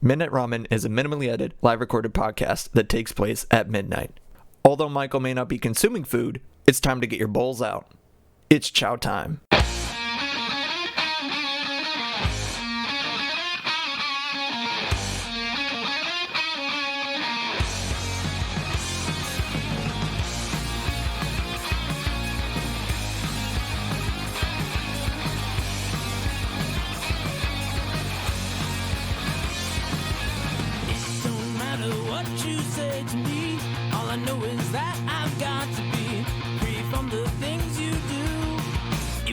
Midnight Ramen is a minimally edited, live recorded podcast that takes place at midnight. Although Michael may not be consuming food, it's time to get your bowls out. It's chow time.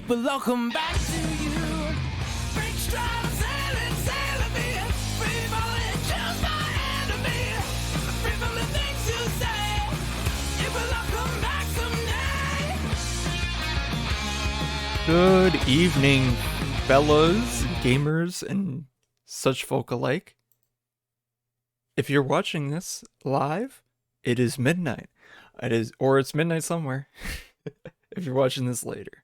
Welcome back to you. Break stride, sailing me. Free falling, choose my enemy. Free from the things you say. It will all come back someday. Good evening, fellas, gamers, and such folk alike. If you're watching this live, it is midnight. It's midnight somewhere. If you're watching this later.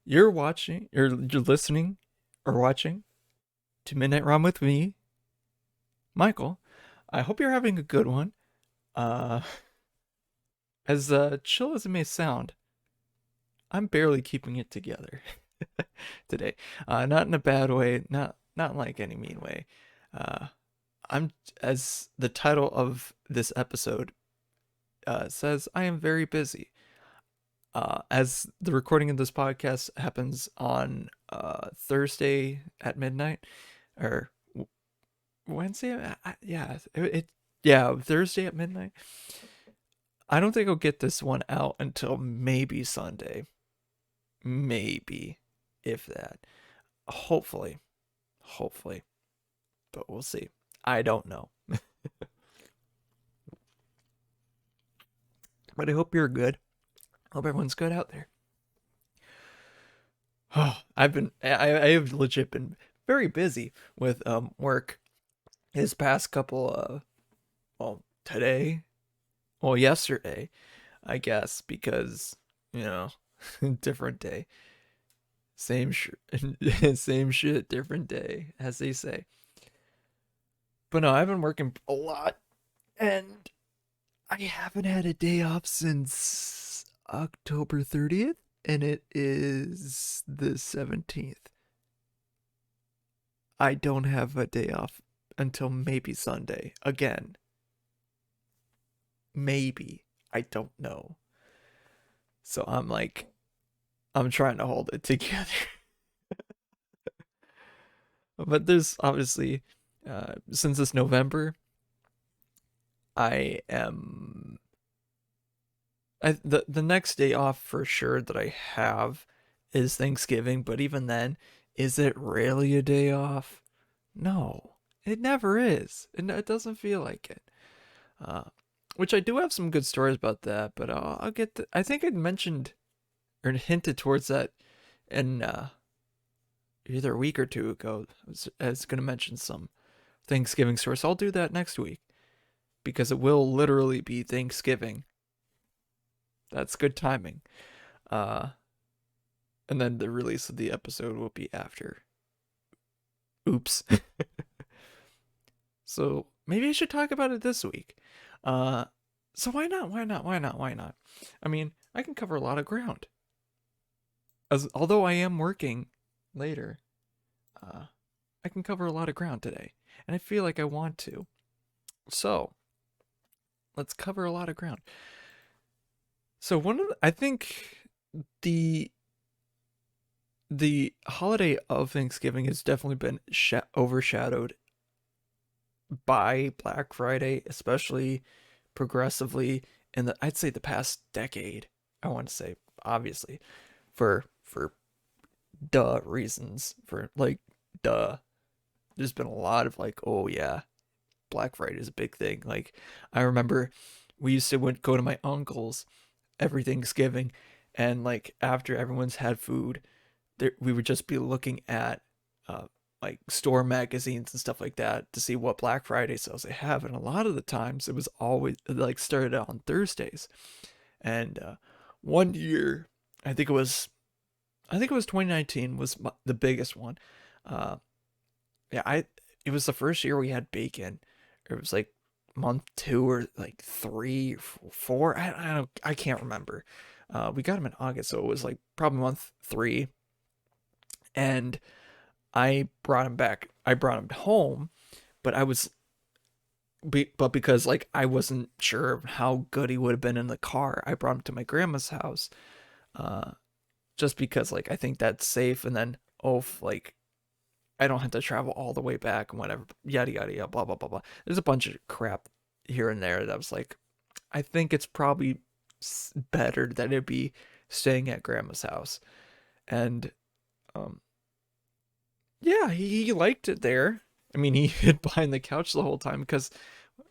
You're listening or watching to Midnight Rom with me, Michael. I hope you're having a good one. As chill as it may sound, I'm barely keeping it together today. Not in a bad way, not in like any mean way. I'm, as the title of this episode says, I am very busy. As the recording of this podcast happens on Thursday at midnight, or Wednesday, Thursday at midnight. I don't think I'll get this one out until maybe Sunday, maybe, if that. Hopefully, but we'll see. I don't know. But I hope you're good. Hope everyone's good out there. Oh, I have legit been very busy with work his past couple yesterday, I guess, because, different day. Same shit, different day, as they say. But no, I've been working a lot, and I haven't had a day off since October 30th, and it is the 17th. I don't have a day off until maybe Sunday again. Maybe. I don't know. So I'm trying to hold it together. But there's obviously, since it's November, the next day off for sure that I have is Thanksgiving, but even then, is it really a day off? No, it never is. It doesn't feel like it. Which I do have some good stories about that, but I'll get to, I think I'd mentioned or hinted towards that in either a week or two ago. I was going to mention some Thanksgiving stories. I'll do that next week because it will literally be Thanksgiving. That's good timing. And then the release of the episode will be after. Oops. So maybe I should talk about it this week. So why not? I mean, I can cover a lot of ground. Although I am working later, I can cover a lot of ground today. And I feel like I want to. So, let's cover a lot of ground. So I think the holiday of Thanksgiving has definitely been overshadowed by Black Friday, especially progressively I'd say the past decade. I want to say, obviously, for reasons, there's been a lot of oh yeah, Black Friday is a big thing. Like, I remember we used to go to my uncle's every Thanksgiving, and after everyone's had food, we would just be looking at store magazines and stuff like that to see what Black Friday sales they have, and a lot of the times it was always started out on Thursdays. And one year, I think it was 2019 was the biggest one. Yeah, it was the first year we had bacon. It was like month two or like three, four. I can't remember. We got him in August, so it was like probably month three. And I brought him back. I brought him home, but but because like I wasn't sure how good he would have been in the car, I brought him to my grandma's house. Uh, just because like I think that's safe, and then like I don't have to travel all the way back and whatever, yada yada yada, blah blah blah blah. There's a bunch of crap here and there that was like, I think it's probably better that it'd be staying at grandma's house. And um, yeah, he liked it there. I mean, he hid behind the couch the whole time because,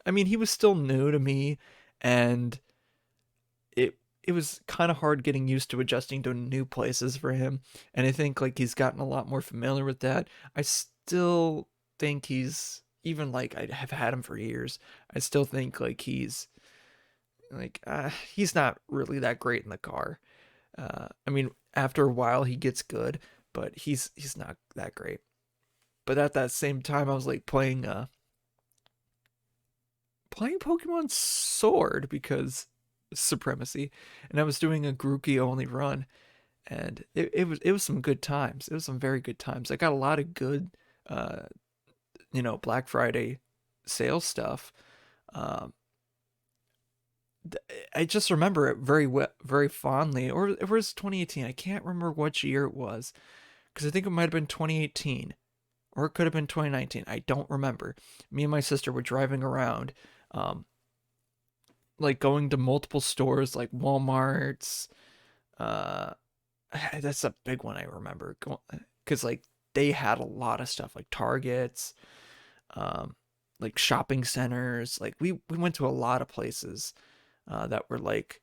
I mean, he was still new to me, and it was kind of hard getting used to adjusting to new places for him. And I think like he's gotten a lot more familiar with that. I still think he's, even like I have had him for years, I still think like he's not really that great in the car. I mean, after a while he gets good, but he's not that great. But at that same time, I was like playing Pokemon Sword because supremacy, and I was doing a Grookey only run, and it was some good times. It was some very good times. I got a lot of good, uh, Black Friday sale stuff. Um, I just remember it very fondly. Or it was 2018. I can't remember which year it was because I think it might have been 2018 or it could have been 2019. I don't remember. Me and my sister were driving around, um, like going to multiple stores like Walmart's. Uh, that's a big one I remember because like they had a lot of stuff like Targets, um, like shopping centers. Like we went to a lot of places that were like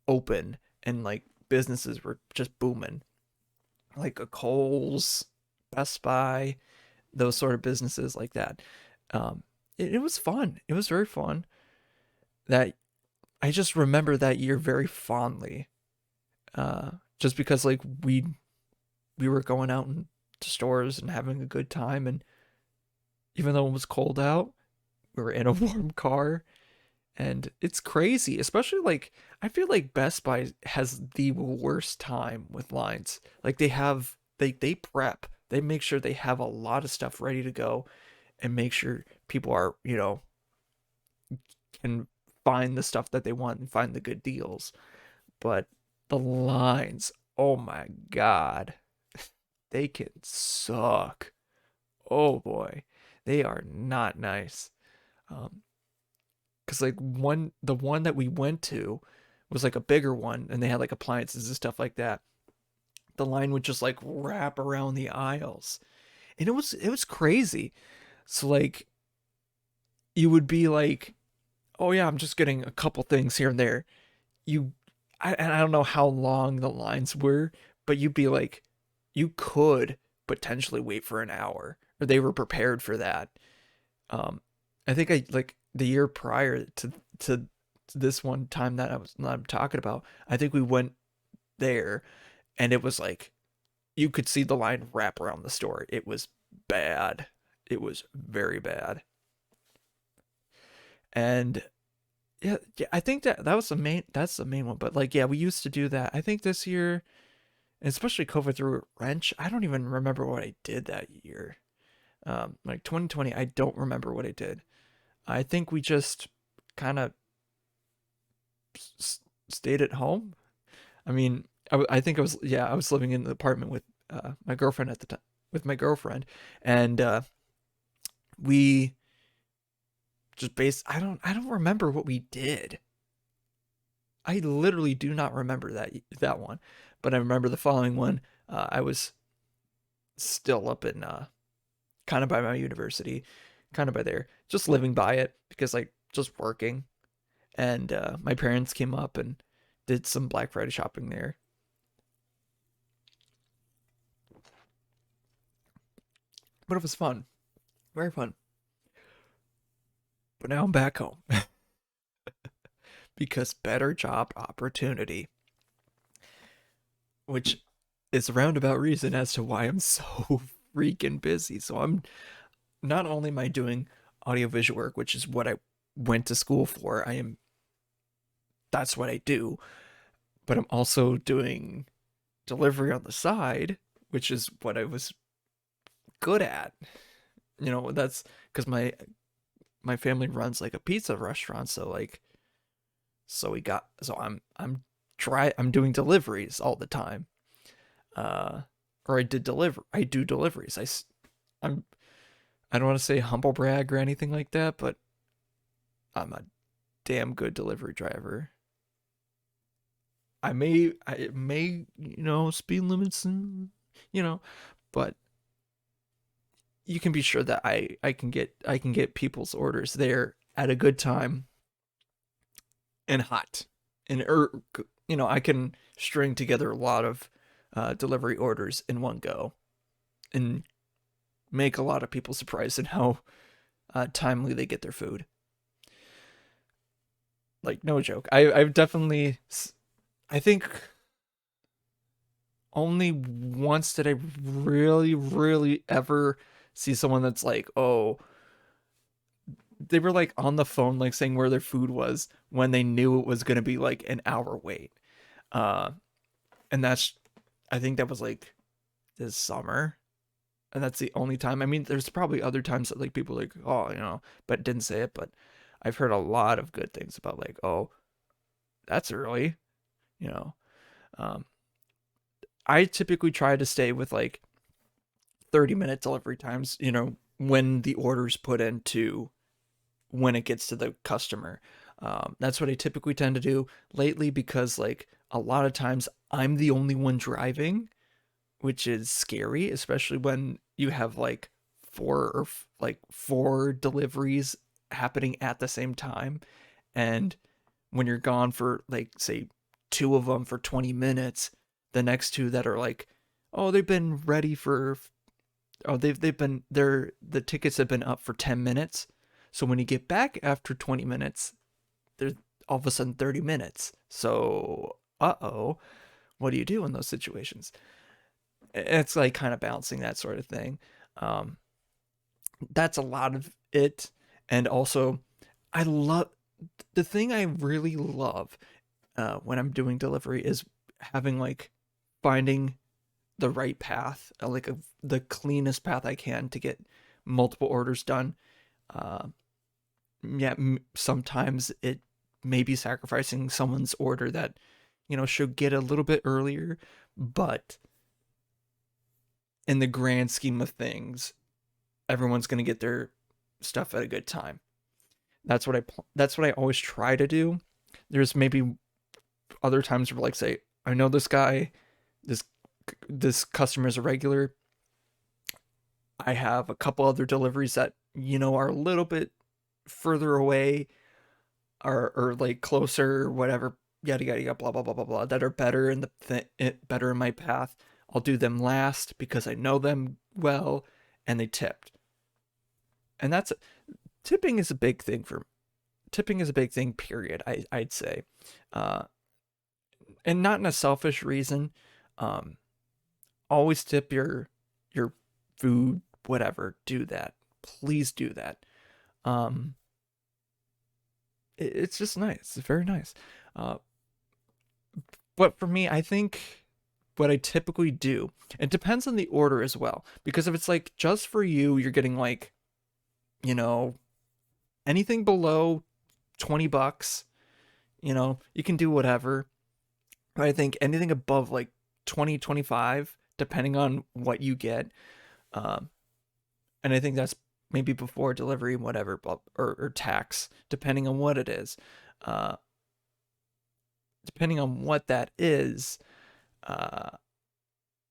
open, and like businesses were just booming, like a Kohl's, Best Buy, those sort of businesses like that. It was fun. It was very fun. That I just remember that year very fondly. Just because like we were going out to stores and having a good time, and even though it was cold out, we were in a warm car, and it's crazy. Especially like I feel like Best Buy has the worst time with lines. Like they prep. They make sure they have a lot of stuff ready to go, and make sure people are, can find the stuff that they want and find the good deals. But the lines, oh my god, they can suck. Oh boy, they are not nice. Um, cause like the one that we went to was like a bigger one, and they had like appliances and stuff like that. The line would just like wrap around the aisles, and it was crazy. So like you would be like, oh yeah, I'm just getting a couple things here and there. You, and I don't know how long the lines were, but you'd be like, you could potentially wait for an hour, or they were prepared for that. Um, I think I like the year prior to this one time that I'm talking about. I think we went there, and it was like you could see the line wrap around the store. It was bad. It was very bad. And yeah, I think that was that's the main one. But like, yeah, we used to do that. I think this year, and especially COVID threw a wrench. I don't even remember what I did that year. Like 2020, I don't remember what I did. I think we just kind of stayed at home. I mean, I think I was living in the apartment with my girlfriend at the time, with my girlfriend, and we just I don't remember what we did. I literally do not remember that one, but I remember the following one. I was still up in kind of by my university, kind of by there, just living by it because like just working. And my parents came up and did some Black Friday shopping there. But it was fun, very fun. But now I'm back home because better job opportunity, which is a roundabout reason as to why I'm so freaking busy. So not only am I doing audiovisual work, which is what I went to school for, that's what I do, but I'm also doing delivery on the side, which is what I was good at. That's because my family runs like a pizza restaurant, so like so I'm doing deliveries all the time. Uh or I do deliveries. I'm I don't want to say humble brag or anything like that, but I'm a damn good delivery driver. I may speed limits and you know, but you can be sure that I can get people's orders there at a good time and hot. And I can string together a lot of delivery orders in one go and make a lot of people surprised in how timely they get their food. Like no joke. I've definitely I think only once did I really, really ever see someone that's like, oh, they were like on the phone, like saying where their food was when they knew it was going to be like an hour wait. Uh, and I think that was like this summer. And that's the only time. I mean, there's probably other times that like people like, oh, but didn't say it. But I've heard a lot of good things about like, oh, that's early, you know. Um, I typically try to stay with like 30-minute delivery times, when the order's put into when it gets to the customer. That's what I typically tend to do lately because, like, a lot of times I'm the only one driving, which is scary, especially when you have like four deliveries happening at the same time. And when you're gone for, like, say, two of them for 20 minutes, the next two that are like, oh, they've been ready for oh they've been the tickets have been up for 10 minutes, so when you get back after 20 minutes there's all of a sudden 30 minutes. So uh-oh, what do you do in those situations? It's like kind of balancing that sort of thing. um that's a lot of it. And also, I love the thing I really love when I'm doing delivery is having like finding the right path, the cleanest path I can to get multiple orders done. Uh, yeah, sometimes it may be sacrificing someone's order that should get a little bit earlier, but in the grand scheme of things, everyone's gonna get their stuff at a good time. That's what I always try to do. There's maybe other times where, like, say, I know this guy, this this customer is a regular. I have a couple other deliveries that are a little bit further away, or like closer, whatever, yada yada yada, blah blah blah blah blah, that are better in better in my path. I'll do them last because I know them well, and they tipped. And that's tipping is a big thing for tipping is a big thing. Period. I'd say, uh, and not in a selfish reason. Um, Always tip your food, whatever. Do that. Please do that. Um, it's just nice. It's very nice. Uh, but for me, I think what I typically do, it depends on the order as well. Because if it's like just for you, you're getting like, you know, anything below $20, you can do whatever. But I think anything above like 20, 25, depending on what you get, um, and I think that's maybe before delivery and whatever, or tax, depending on what it is. Uh, Depending on what that is, uh,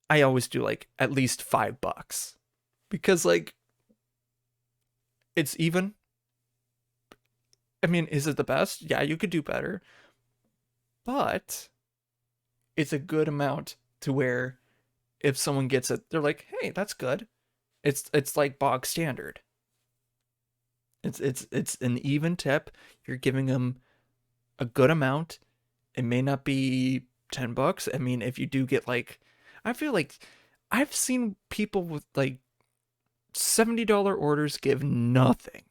I always do like at least $5 because, like, it's even. I mean, is it the best? Yeah, you could do better, but it's a good amount to where if someone gets it, they're like, "Hey, that's good." It's like bog standard. It's an even tip. You're giving them a good amount. It may not be $10. I mean, if you do get like, I feel like I've seen people with like $70 orders give nothing.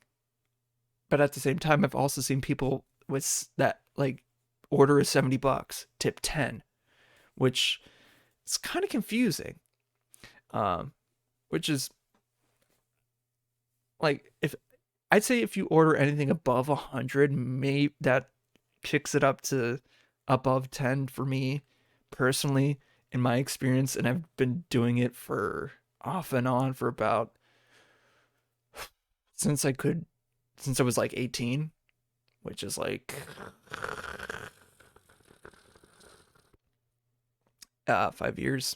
But at the same time, I've also seen people with that like order is $70, tip 10, which is kind of confusing. Um, which is like if I'd say if you order anything above 100, maybe that kicks it up to above 10 for me personally in my experience, and I've been doing it for off and on for about since I could since I was like 18, which is like 5 years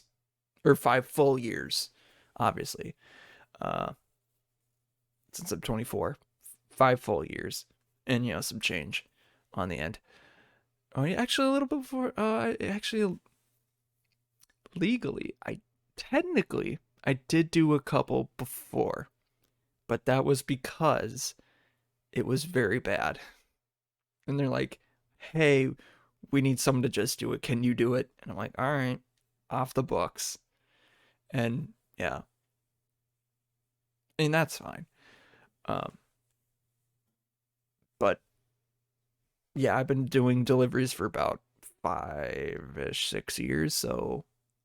or 5 full years, obviously. Uh since I'm 24, 5 full years and some change on the end. Oh, yeah, actually a little bit before actually legally, I did do a couple before, but that was because it was very bad. And they're like, "Hey, we need someone to just do it. Can you do it?" And I'm like, "All right, off the books." And yeah, and that's fine. Um, but yeah, I've been doing deliveries for about 5-ish, 6 years, so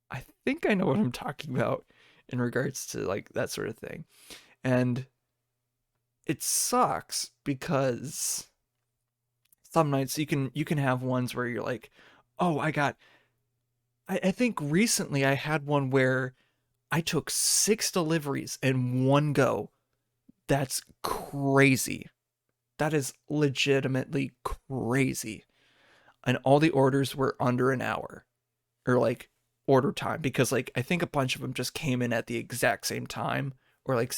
I think I know what I'm talking about in regards to like that sort of thing. And it sucks because some nights you can have ones where you're like, oh, I think recently I had one where I took 6 deliveries in one go. That's crazy. That is legitimately crazy. And all the orders were under an hour, or like order time, because like I think a bunch of them just came in at the exact same time, or like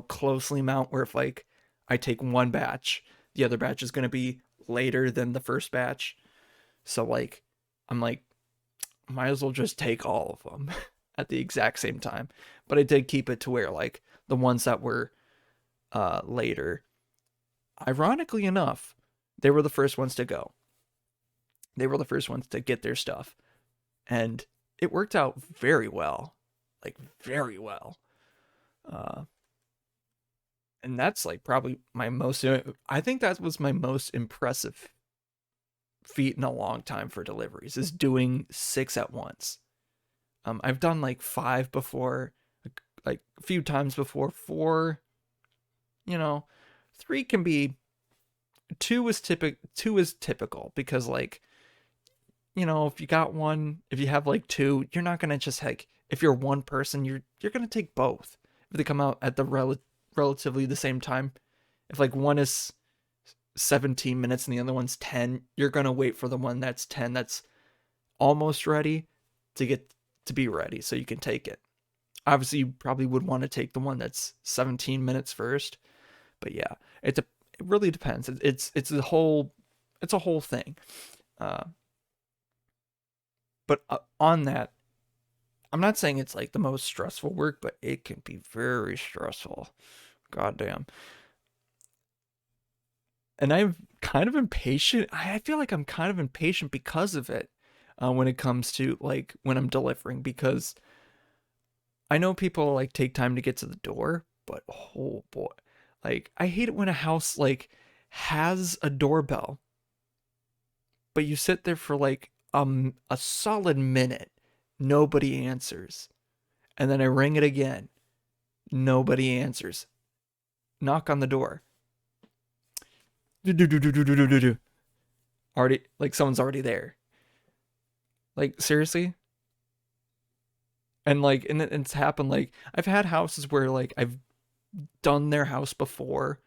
closely mount, where if like I take one batch, the other batch is going to be later than the first batch. So like I'm like, might as well just take all of them at the exact same time. But I did keep it to where like the ones that were later, ironically enough, they were the first ones to go. They were the first ones to get their stuff, and it worked out very well, like very well. Uh, and that's like probably my most. I think that was my most impressive feat in a long time for deliveries, is doing 6 at once. I've done like 5 before, like a few times before. 4, you know, 3 can be. 2 is typical. 2 is typical because like if you got one, if you have like 2, you're not gonna just like, if you're one person, you're gonna take both if they come out at the relatively the same time. If like one is 17 minutes and the other one's 10, you're gonna wait for the one that's 10, that's almost ready, to get to be ready so you can take it. Obviously, you probably would want to take the one that's 17 minutes first, but yeah, it really depends. It's a whole thing. Uh, but on that, I'm not saying it's like the most stressful work, but it can be very stressful. Goddamn. And I'm kind of impatient. I feel like I'm kind of impatient because of it, when it comes to like when I'm delivering, because I know people like take time to get to the door, but oh boy, like I hate it when a house like has a doorbell, but you sit there for like a solid minute, nobody answers, and then I ring it again, nobody answers. Knock on the door. Already, like someone's already there. Like seriously? And it's happened, like I've had houses where like I've done their house before,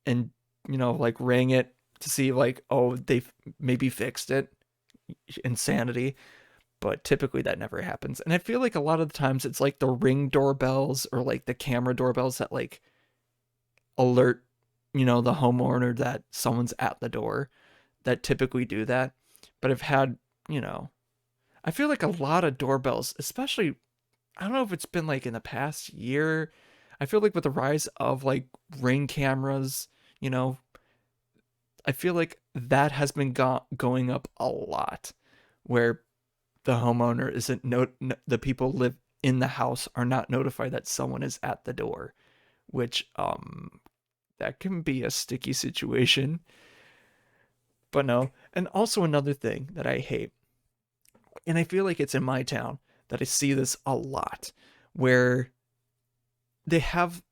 and like rang it to see like, oh, they've maybe fixed it. Insanity. But typically that never happens. And I feel like a lot of the times it's like the Ring doorbells or like the camera doorbells that like alert, the homeowner that someone's at the door, that typically do that. But I've had, I feel like a lot of doorbells, especially, I don't know if it's been like in the past year, I feel like with the rise of like Ring cameras, you know, I feel like that has been going up a lot, where the homeowner isn't, no, the people live in the house are not notified that someone is at the door, which that can be a sticky situation. But no. And also another thing that I hate, and I feel like it's in my town that I see this a lot, where they have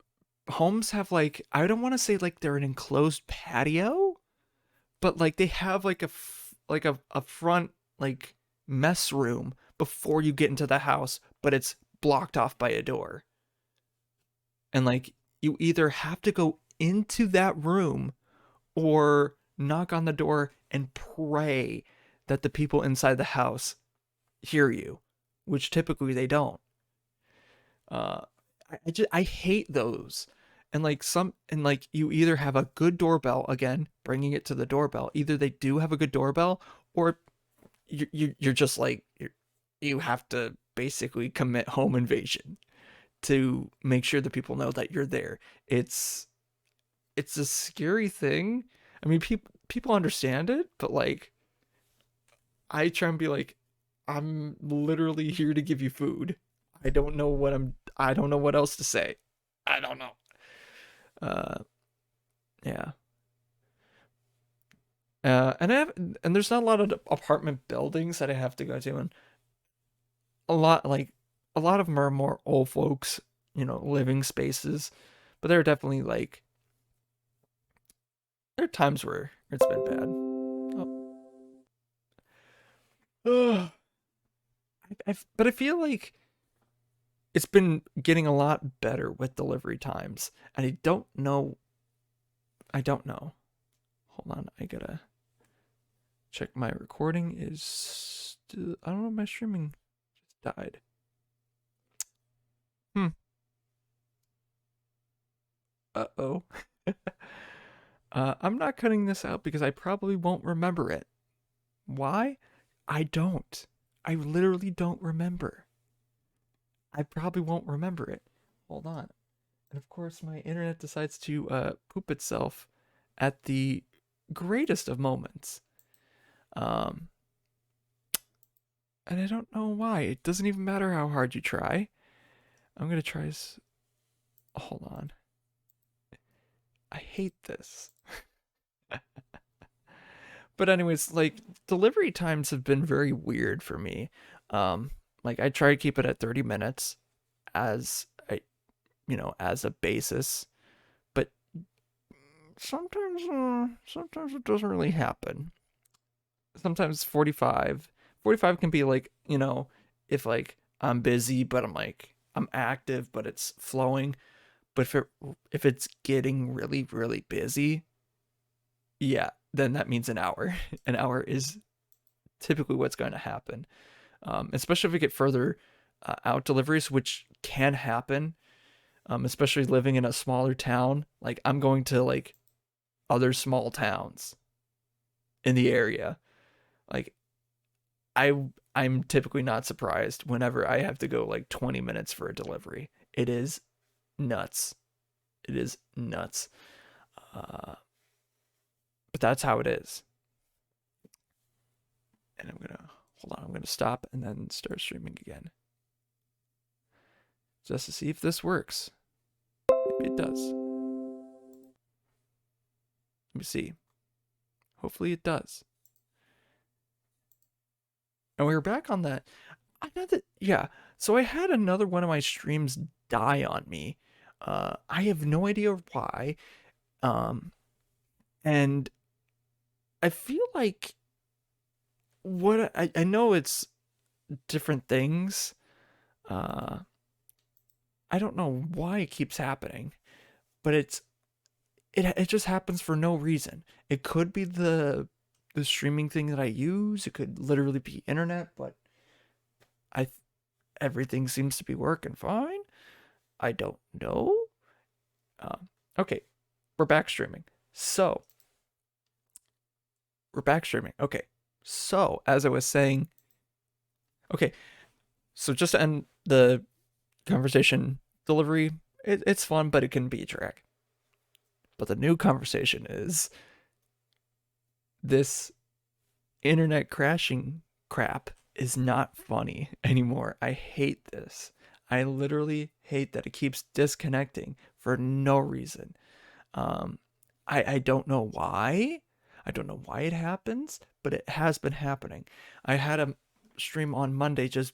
homes have like, I don't want to say like they're an enclosed patio, but like they have like a front like mess room before you get into the house, but it's blocked off by a door. And like you either have to go into that room or knock on the door and pray that the people inside the house hear you, which typically they don't. Uh, I hate those. And like you either have a good doorbell, again bringing it to the doorbell, either they do have a good doorbell, or you're just like you have to basically commit home invasion to make sure that people know that you're there. It's it's a scary thing. I mean, people understand it, but like I try and be like, I'm literally here to give you food. I don't know what else to say. I don't know. Uh yeah. And there's not a lot of apartment buildings that I have to go to, and a lot like a lot of them are more old folks, living spaces. But there are definitely like there are times where it's been bad. Oh. But I feel like it's been getting a lot better with delivery times, and I don't know. I don't know. Hold on, I gotta check my recording is still, I don't know, my streaming just died. Hmm. Uh-oh. I'm not cutting this out because I probably won't remember it. Why? I don't. I literally don't remember. I probably won't remember it. Hold on. And of course, my internet decides to poop itself at the greatest of moments. Um, and I don't know why. It doesn't even matter how hard you try. I'm gonna try. Hold on. I hate this. But anyways, like delivery times have been very weird for me. Like I try to keep it at 30 minutes as a as a basis, but sometimes it doesn't really happen. Sometimes 45. 45 can be like, if like I'm busy but I'm active but it's flowing. But if it's getting really really busy, yeah, then that means an hour. An hour is typically what's going to happen. Especially if we get further out deliveries, which can happen. Especially living in a smaller town. Like I'm going to like other small towns in the area. Like I I'm typically not surprised whenever I have to go like 20 minutes for a delivery. It is nuts. It is nuts. Uh, but that's how it is. And I'm gonna hold on. I'm gonna stop and then start streaming again, just to see if this works. Maybe it does. Let me see. Hopefully it does. And we were back on that. I know that, yeah. So I had another one of my streams die on me. I have no idea why. Um, and I feel like I know it's different things. Uh, I don't know why it keeps happening, but it just happens for no reason. It could be the streaming thing that I use. It could literally be internet, but I everything seems to be working fine. I don't know. Okay, we're back streaming. So we're back streaming. Okay, so as I was saying, okay, so just to end the conversation, delivery, it's fun, but it can be a drag. But the new conversation is this internet crashing crap is not funny anymore. I hate this. I literally hate that it keeps disconnecting for no reason. Um, I don't know why. I don't know why it happens, but it has been happening. I had a stream on Monday just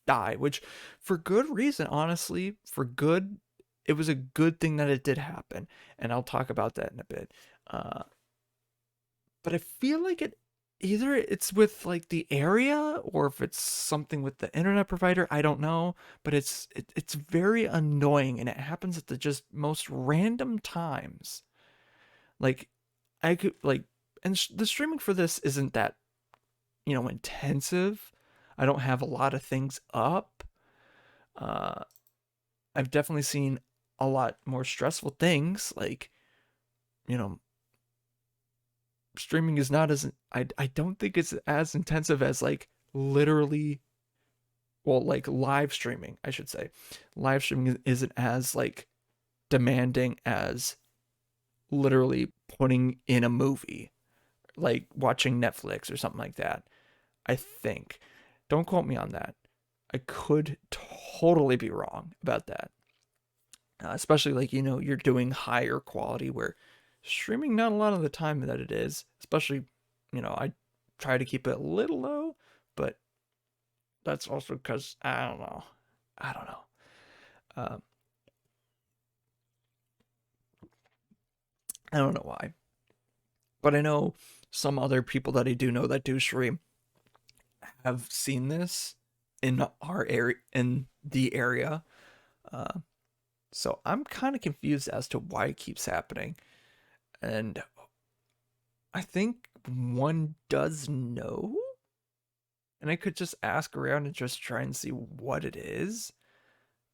die, which for good reason, honestly, for good, it was a good thing that it did happen, and I'll talk about that in a bit. Uh, but I feel like it either it's with like the area or if it's something with the internet provider, I don't know, but it's very annoying and it happens at the just most random times. Like I could like and the streaming for this isn't that, intensive. I don't have a lot of things up. Uh I've definitely seen a lot more stressful things like, you know, streaming is not as I don't think it's as intensive as like literally, well, like live streaming, I should say. Live streaming isn't as like demanding as literally putting in a movie, like watching Netflix or something like that. I think. Don't quote me on that. I could totally be wrong about that. Especially like, you're doing higher quality where streaming not a lot of the time that it is, especially, I try to keep it a little low, but that's also because I don't know. I don't know. Um, I don't know why, but I know some other people that I do know that do stream have seen this in our area, in the area. Uh, so I'm kind of confused as to why it keeps happening. And I think one does know, and I could just ask around and just try and see what it is.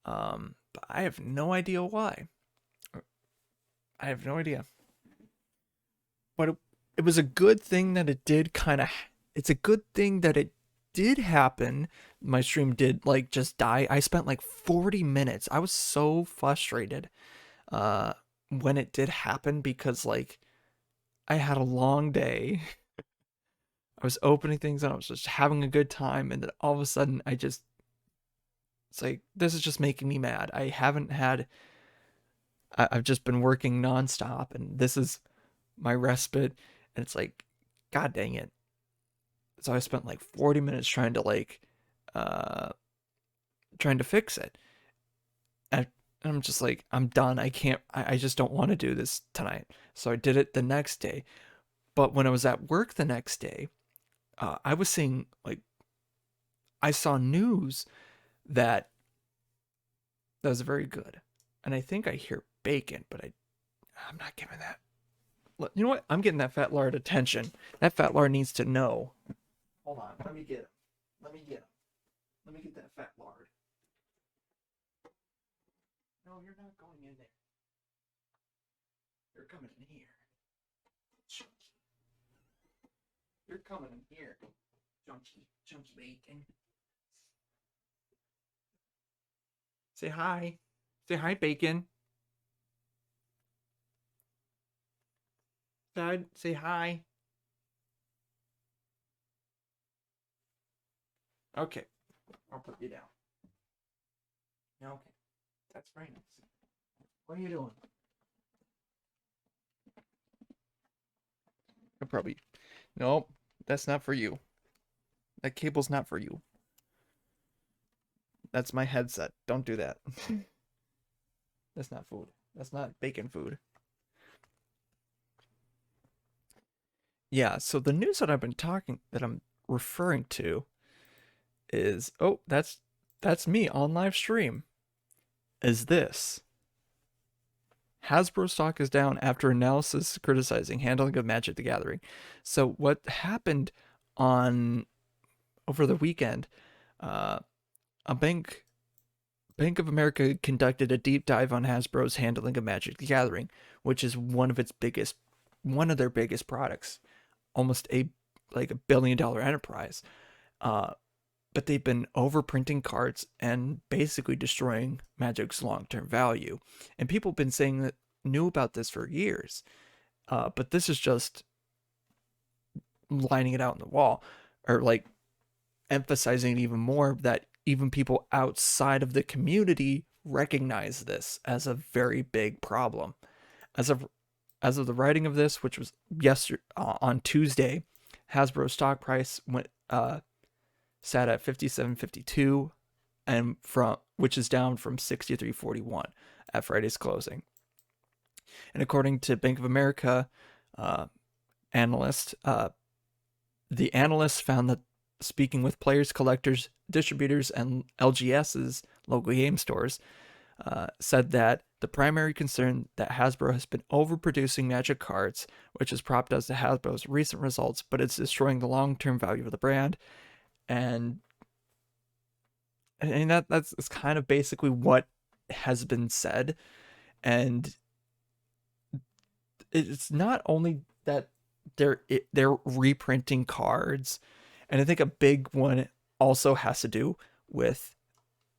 But I have no idea why. I have no idea. But it was a good thing that it did kind of. It's a good thing that it did happen. My stream did like just die. I spent like 40 minutes. I was so frustrated uh, when it did happen because like I had a long day. I was opening things and I was just having a good time, and then all of a sudden it's like this is just making me mad. I haven't had. I've just been working nonstop, and this is my respite, and it's like, god dang it. So I spent like 40 minutes trying to uh, trying to fix it, and I'm just like, I'm done. I can't. I just don't want to do this tonight. So I did it the next day. But when I was at work the next day, I was seeing like I saw news that was very good, and I think I hear bacon, but I'm not giving that. You know what? I'm getting that fat lard attention. That fat lard needs to know. Hold on. Let me get him. Let me get him. Let me get that fat lard. No, you're not going in there. You're coming in here. You're coming in here. Chunky bacon. Say hi. Say hi, bacon. Dad, say hi. Okay. I'll put you down. Okay. That's very nice. What are you doing? I'll probably. Nope. That's not for you. That cable's not for you. That's my headset. Don't do that. That's not food. That's not bacon food. Yeah, so the news that I'm referring to is, oh, that's me on live stream. Is this Hasbro stock is down after analysis criticizing handling of Magic the Gathering. So what happened on over the weekend? Uh, a Bank of America conducted a deep dive on Hasbro's handling of Magic the Gathering, which is one of their biggest products, almost a like $1 billion enterprise. Uh, but they've been overprinting cards and basically destroying Magic's long-term value. And people have been saying that knew about this for years, but this is just lining it out in the wall, or like emphasizing it even more that even people outside of the community recognize this as a very big problem. As of as of the writing of this, which was yesterday on Tuesday, Hasbro stock price went sat at 57.52, and from which is down from 63.41 at Friday's closing. And according to Bank of America analyst, the analysts found that speaking with players, collectors, distributors, and LGS's local game stores, said that the primary concern that Hasbro has been overproducing Magic cards, which has propped us to Hasbro's recent results, but it's destroying the long-term value of the brand. And that's kind of basically what has been said. And it's not only that they're reprinting cards, and I think a big one also has to do with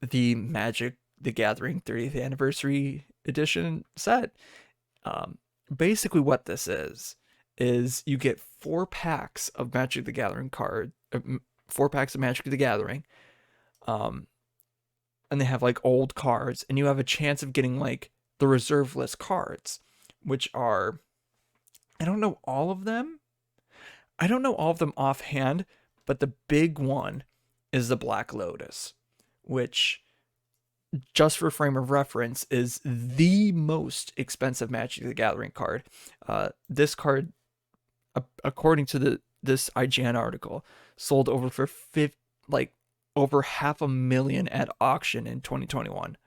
the Magic the Gathering 30th anniversary edition set. Basically, what this is you get 4 packs of Magic the Gathering 4 packs of Magic the Gathering, and they have like old cards, and you have a chance of getting like the reserve list cards, which are, I don't know all of them. I don't know all of them offhand, but the big one is the Black Lotus, which, just for frame of reference, is the most expensive Magic the Gathering card. This card, according to this IGN article, sold over for over 500,000 at auction in 2021.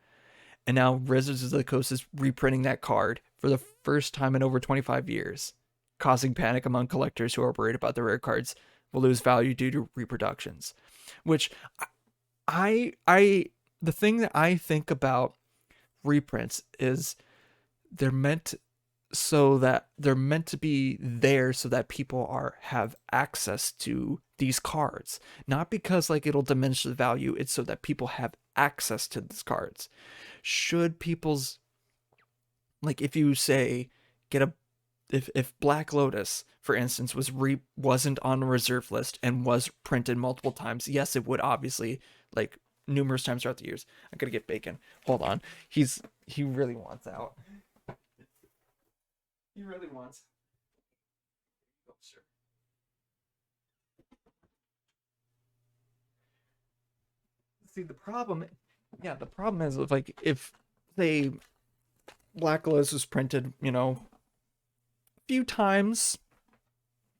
And now Wizards of the Coast is reprinting that card for the first time in over 25 years, causing panic among collectors who are worried about the rare cards will lose value due to reproductions. Which the thing that I think about reprints is they're meant to be there so that people have access to these cards, not because like it'll diminish the value. It's so that people have access to these cards. Should people's, like, if you say get a if Black Lotus, for instance, wasn't on a reserve list and was printed multiple times, yes, it would, obviously, like numerous times throughout the years. I'm gonna get Bacon. Hold on. He really wants out. He really wants. Oh, sure. See, the problem is, if say Black Lotus was printed, a few times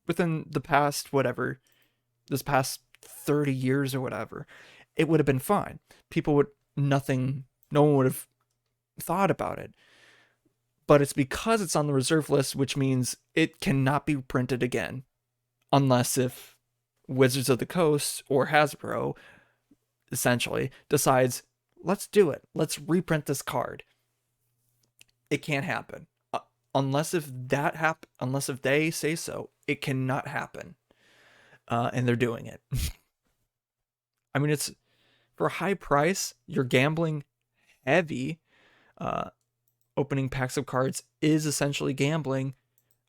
within the past, this past 30 years or whatever, it would have been fine. No one would have thought about it. But it's because it's on the reserve list, which means it cannot be printed again, unless if Wizards of the Coast or Hasbro essentially decides, let's do it. Let's reprint this card. It can't happen. Unless if they say so, it cannot happen. And they're doing it. I mean, it's for a high price, you're gambling heavy. Opening packs of cards is essentially gambling.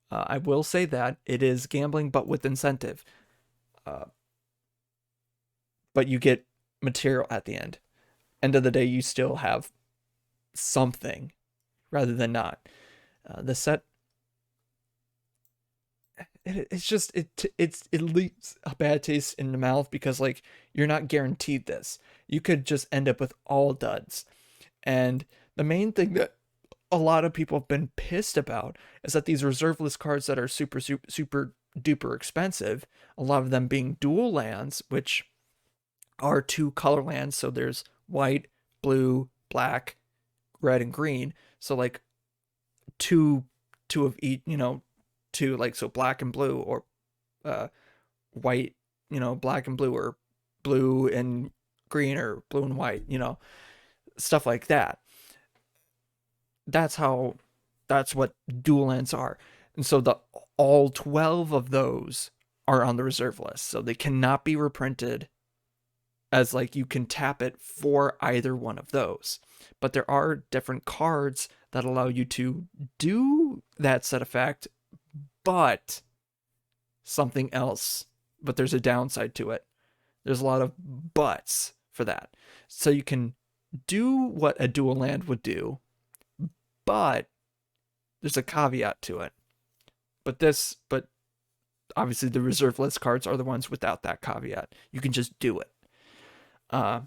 I will say that it is gambling, but with incentive. But you get material at the end. End of the day, you still have something rather than not. The set, it leaves a bad taste in the mouth because, like, you're not guaranteed this. You could just end up with all duds. And the main thing that a lot of people have been pissed about is that these reserve list cards that are super duper expensive, a lot of them being dual lands, which are 2 color lands. So there's white, blue, black, red, and green. So like two of each, two, like, so black and blue, or white, black and blue, or blue and green, or blue and white, stuff like that. That's what dual lands are. And so all 12 of those are on the reserve list. So they cannot be reprinted as, like, you can tap it for either one of those. But there are different cards that allow you to do that set effect, but something else. But there's a downside to it. There's a lot of buts for that. So you can do what a dual land would do, but there's a caveat to it. But obviously the reserve list cards are the ones without that caveat. You can just do it. Uh,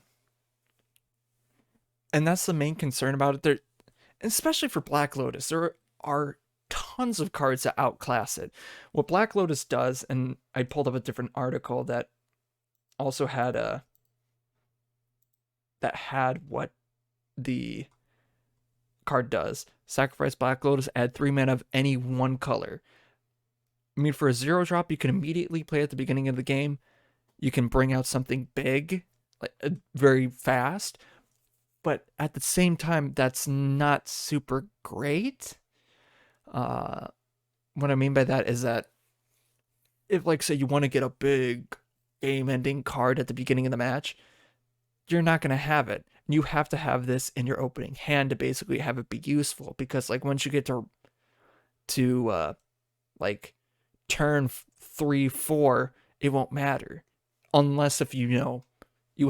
and that's the main concern about it. There, especially for Black Lotus, there are tons of cards that outclass it. What Black Lotus does, and I pulled up a different article that also had what the card does. Sacrifice Black Lotus, add 3 mana of any one color. I mean, for a 0-drop, you can immediately play at the beginning of the game. You can bring out something big, like very fast, but at the same time, that's not super great. What I mean by that is that if, like, say you want to get a big game-ending card at the beginning of the match, you're not going to have it. You have to have this in your opening hand to basically have it be useful, because like once you get to like turn 3-4, it won't matter unless if you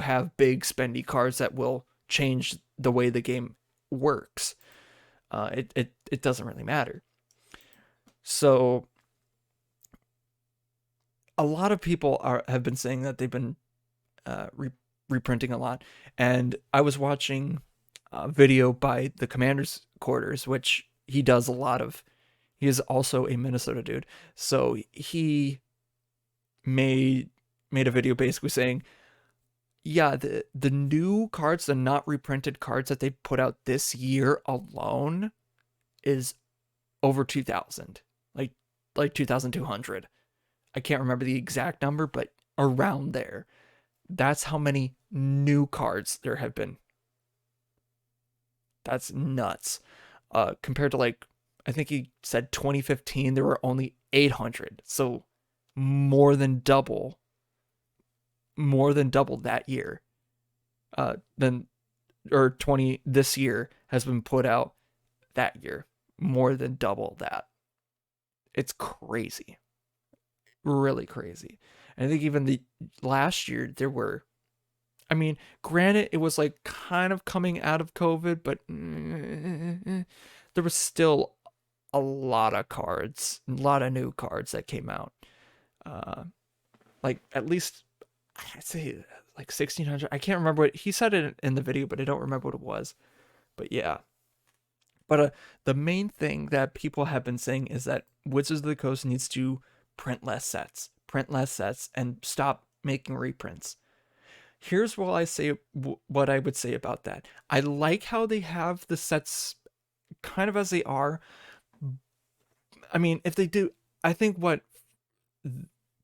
have big spendy cards that will change the way the game works. It doesn't really matter. So a lot of people have been saying that they've been reprinting a lot, and I was watching a video by the Commander's Quarters, which he does a lot of. He is also a Minnesota dude, so he made a video basically saying, yeah, the new cards, the not reprinted cards that they put out this year alone is over 2,000, like 2,200. I can't remember the exact number, but around there. That's how many new cards there have been. That's nuts. Compared to, like, I think he said 2015, there were only 800. So more than double that year. Then, or 20 this year has been put out that year. More than double that. It's crazy. Really crazy. And I think even the last year there were, I mean, granted it was like kind of coming out of COVID, but there was still a lot of cards, a lot of new cards that came out. Like at least I'd say like 1,600. I can't remember what he said it in the video, but I don't remember what it was. But yeah. But the main thing that people have been saying is that Wizards of the Coast needs to print less sets, and stop making reprints. Here's what I would say about that. I like how they have the sets kind of as they are. I mean, if they do, I think what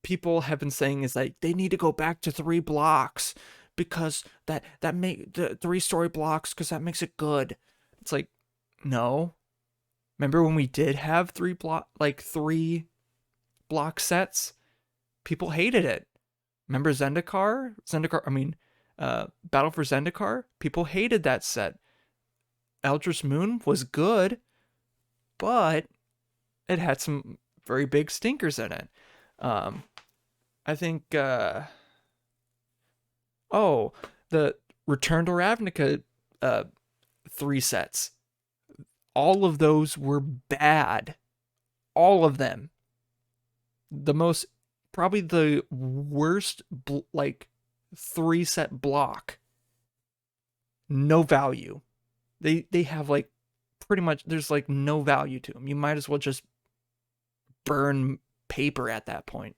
people have been saying is like they need to go back to 3 blocks because that make the 3-story blocks because that makes it good. It's like, no. Remember when we did have 3 block sets? People hated it. Remember Zendikar? Battle for Zendikar? People hated that set. Eldritch Moon was good, but it had some very big stinkers in it. I think, the Return to Ravnica 3 sets. All of those were bad. All of them. Probably the worst, 3-set block. No value. They have like pretty much, there's like no value to them. You might as well just burn paper at that point.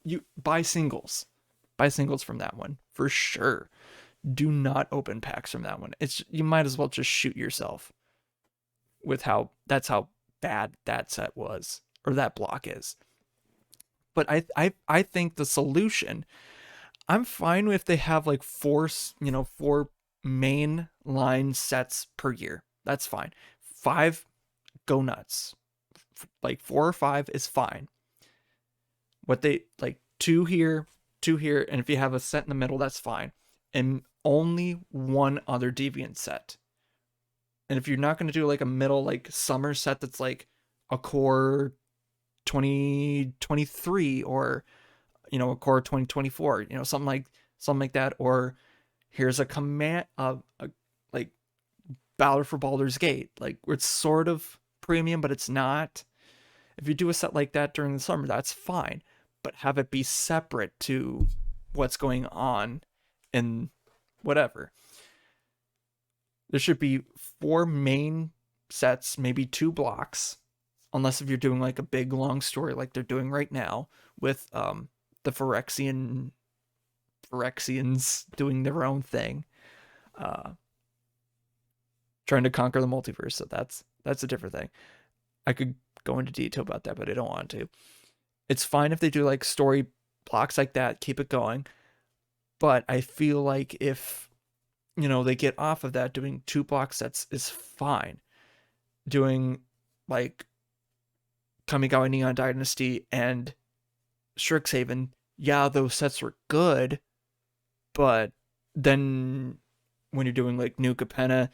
You buy singles from that one for sure. Do not open packs from that one. You might as well just shoot yourself with that's how bad that set was, or that block is. But I think the solution, I'm fine if they have like 4 main line sets per year. That's fine. 5, go nuts. Like 4 or 5 is fine. What they like 2 here, and if you have a set in the middle, that's fine. And only 1 other deviant set. And if you're not going to do like a middle, like summer set that's like a core 2023 or a core 2024, something like that, or here's a command, like Battle for Baldur's Gate, like where it's sort of premium, but it's not. If you do a set like that during the summer, that's fine, but have it be separate to what's going on in whatever. There should be 4 main sets, maybe 2 blocks, unless if you're doing like a big long story like they're doing right now with the Phyrexians doing their own thing, uh, trying to conquer the multiverse. So that's a different thing. I could go into detail about that, but I don't want to. It's fine if they do like story blocks like that, keep it going. But I feel like if they get off of that, doing 2 block sets is fine. Doing like Kamigawa Neon Dynasty and Strixhaven, yeah, those sets were good, but then when you're doing like New Capenna,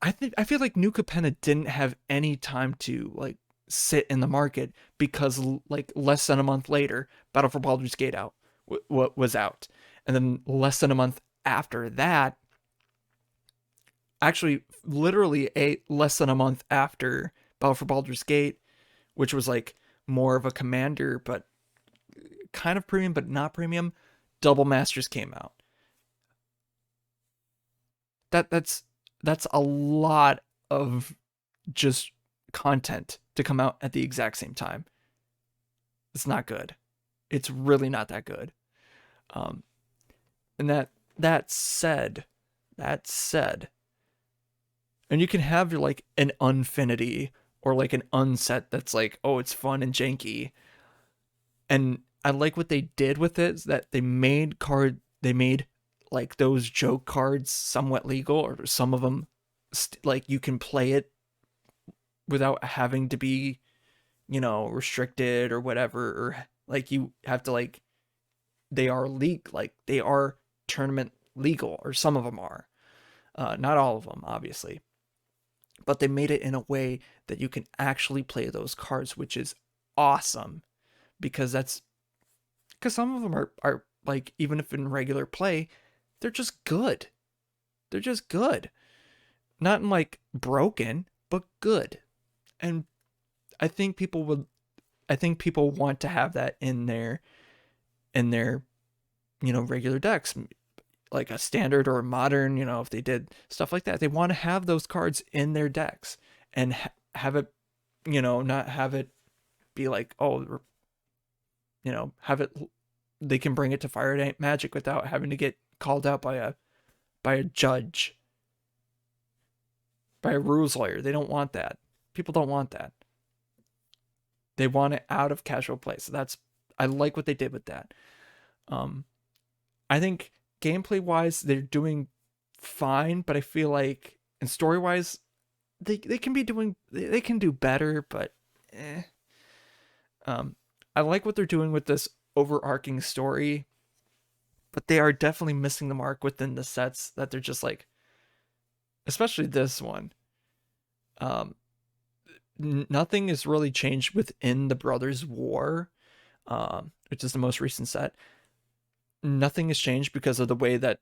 I feel like New Capenna didn't have any time to like sit in the market because like less than a month later, Battle for Baldur's Gate out was out, and then less than a month after that, actually literally less than a month after Battle for Baldur's Gate, which was like more of a commander but kind of premium but not premium, Double Masters came out. That's a lot of just content to come out at the exact same time. It's not good. It's really not that good. Um, and that said, and you can have your like an Unfinity or like an unset that's like, oh, it's fun and janky. And I like what they did with it is that they made like those joke cards somewhat legal, or some of them like you can play it without having to be, restricted or whatever, or like you have to like they are like they are tournament legal, or some of them are. Not all of them, obviously, but they made it in a way that you can actually play those cards, which is awesome because some of them are like, even if in regular play, they're just good. They're just good. Not in like broken, but good. And I think people want to have that in their regular decks, like a standard or a modern, if they did stuff like that. They want to have those cards in their decks and have it, not have it be like, oh, have it, they can bring it to Fire Night Magic without having to get called out by a judge, by a rules lawyer. They don't want that. People don't want that. They want it out of casual play. So I like what they did with that. Um, I think gameplay wise they're doing fine, but I feel like, and story wise, they can do better, but eh. I like what they're doing with this overarching story, but they are definitely missing the mark within the sets that they're just like, especially this one. Um, Nothing is really changed within the Brothers War, which is the most recent set. Nothing has changed because of the way that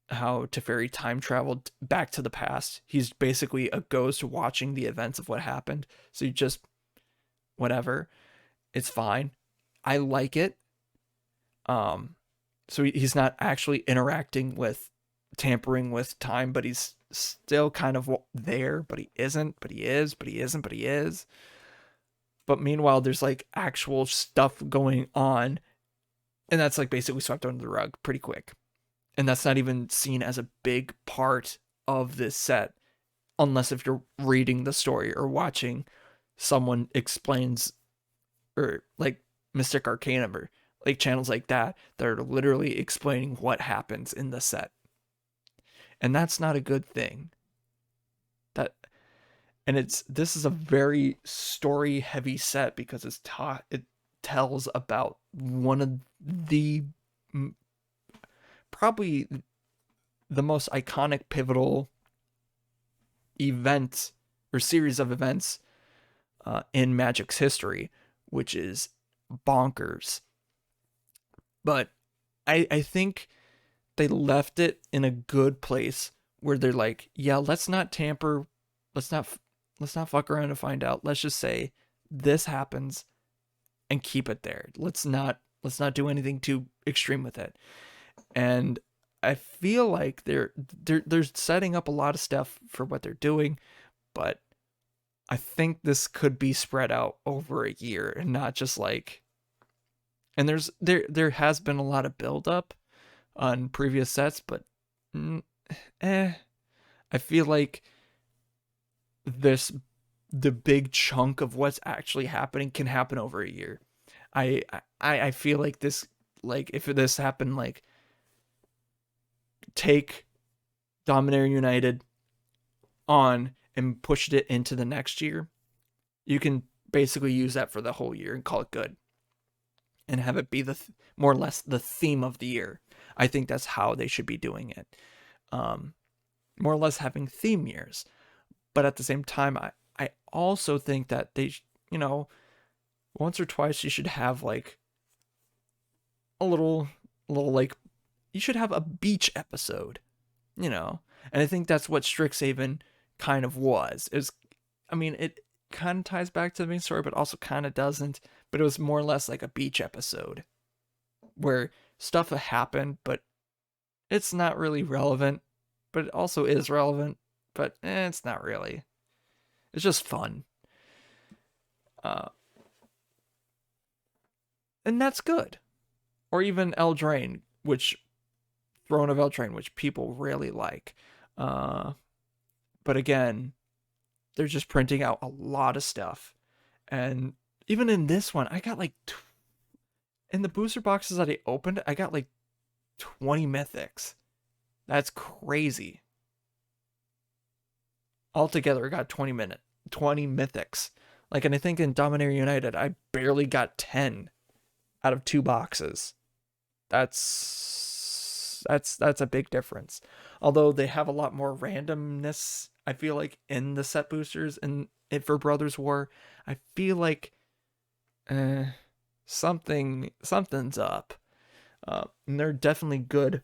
how Teferi time traveled back to the past. He's basically a ghost watching the events of what happened. So you just whatever. It's fine. I like it. So he's not actually interacting with, tampering with time, but he's still kind of there, but he isn't, but he is, but he isn't, but he is. But meanwhile, there's like actual stuff going on, and that's like basically swept under the rug pretty quick. And that's not even seen as a big part of this set, unless if you're reading the story or watching someone explains, or like Mystic Arcanum, or like channels like that are literally explaining what happens in the set. And that's not a good thing. That and this is a very story heavy set because it tells about one of the probably the most iconic pivotal event or series of events in Magic's history, which is bonkers. But I think they left it in a good place where they're like, yeah, let's not tamper, let's not let's not fuck around and find out. Let's just say this happens and keep it there. Let's not do anything too extreme with it. And I feel like they're setting up a lot of stuff for what they're doing, but I think this could be spread out over a year and not just like, and there has been a lot of build up on previous sets, but mm, eh, I feel like this the big chunk of what's actually happening can happen over a year. I feel like this, like if this happened, like take Dominator United on and pushed it into the next year, you can basically use that for the whole year and call it good and have it be more or less the theme of the year. I think that's how they should be doing it. Um, More or less having theme years. But at the same time, I also think that you know, once or twice you should have like a little like, you should have a beach episode, you know. And I think that's what Strixhaven kind of was. I mean, it kind of ties back to the main story, but also kind of doesn't. But it was more or less like a beach episode where stuff happened, but it's not really relevant. But it also is relevant, but it's not really. It's just fun. Uh, and that's good. Or even Eldraine, which Throne of Eldraine, which people really like. Uh, but again, they're just printing out a lot of stuff. And even in this one, I got like in the booster boxes that I opened, I got like 20 mythics. That's crazy. Altogether, I got 20 mythics. Like, and I think in Dominator United, I barely got 10 out of 2 boxes. That's a big difference. Although they have a lot more randomness, I feel like in the set boosters and for Brothers War, I feel like uh, something's up. And they're definitely good